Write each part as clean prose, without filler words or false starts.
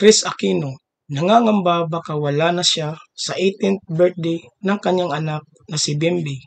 Chris Aquino, nangangamba baka wala na siya sa 18th birthday ng kanyang anak na si Bimby.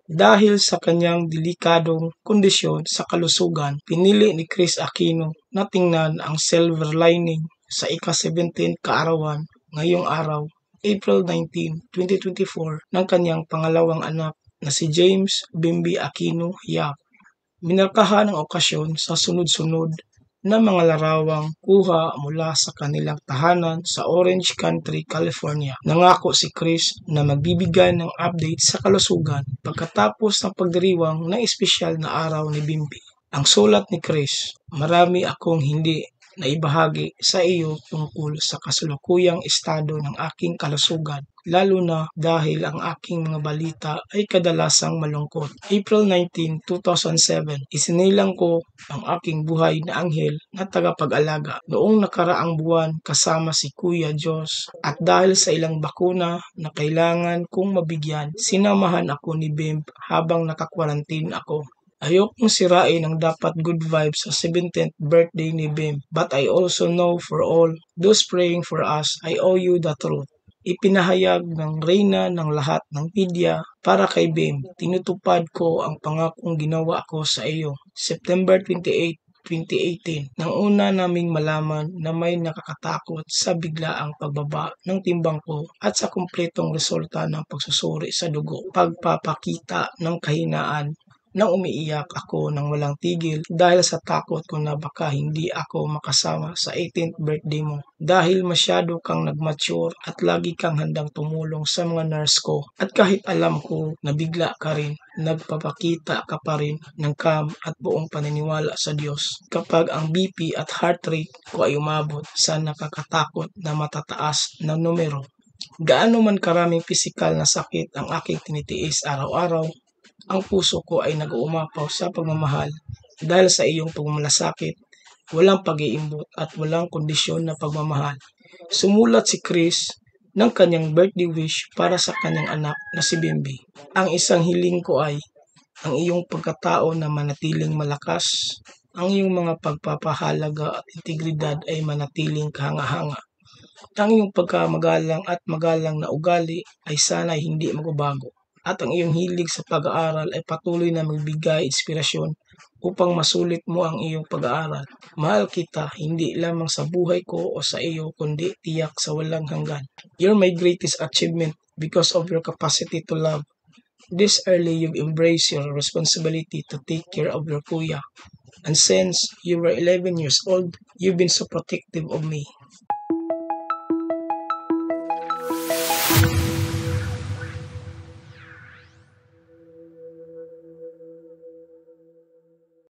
Dahil sa kanyang delikadong kondisyon sa kalusugan, pinili ni Chris Aquino na tingnan ang silver lining sa ika-17 kaarawan ngayong araw, April 19, 2024 ng kanyang pangalawang anak na si James Bimby Aquino Yap. Minarkahan ang okasyon sa sunod-sunod na mga larawang kuha mula sa kanilang tahanan sa Orange Country, California. Nangako si Chris na magbibigay ng update sa kalusugan pagkatapos ng pagdiriwang ng espesyal na araw ni Bimby. Ang sulat ni Chris, marami akong hindi naibahagi sa iyo tungkol sa kasalukuyang estado ng aking kalusugan, lalo na dahil ang aking mga balita ay kadalasang malungkot. April 19, 2007, isinilang ko ang aking buhay na anghel na tagapag-alaga noong nakaraang buwan kasama si Kuya Diyos, at dahil sa ilang bakuna na kailangan kong mabigyan, sinamahan ako ni Bimb habang nakakwarantin ako. Ayokong sirain ang dapat good vibes sa 17th birthday ni Bim, but I also know for all those praying for us, I owe you the truth. Ipinahayag ng reyna ng lahat ng media para kay Bim. Tinutupad ko ang pangakong ginawa ko sa iyo. September 28, 2018, nang una naming malaman na may nakakatakot sa biglaang pagbaba ng timbang ko at sa kumpletong resulta ng pagsusuri sa dugo, pagpapakita ng kahinaan nang umiiyak ako ng walang tigil dahil sa takot ko na baka hindi ako makasama sa 18th birthday mo. Dahil masyado kang nag-mature at lagi kang handang tumulong sa mga nurse ko, at kahit alam ko na bigla ka rin, nagpapakita ka pa rin ng calm at buong paniniwala sa Diyos kapag ang BP at heart rate ko ay umabot sa nakakatakot na matataas na numero. Gaano man karaming pisikal na sakit ang aking tinitiis araw-araw, ang puso ko ay nag-uumapaw sa pagmamahal dahil sa iyong pagmamalasakit, walang pag-iimbot at walang kondisyon na pagmamahal. Sumulat si Chris ng kanyang birthday wish para sa kanyang anak na si Bimby. Ang isang hiling ko ay ang iyong pagkatao na manatiling malakas, ang iyong mga pagpapahalaga at integridad ay manatiling kahanga-hanga. Ang iyong pagkamagalang at magalang na ugali ay sana'y hindi magbabago. At ang iyong hilig sa pag-aaral ay patuloy na magbigay inspirasyon upang masulit mo ang iyong pag-aaral. Mahal kita hindi lamang sa buhay ko o sa iyo, kundi tiyak sa walang hanggan. You're my greatest achievement because of your capacity to love. This early you've embraced your responsibility to take care of your kuya. And since you were 11 years old, you've been so protective of me.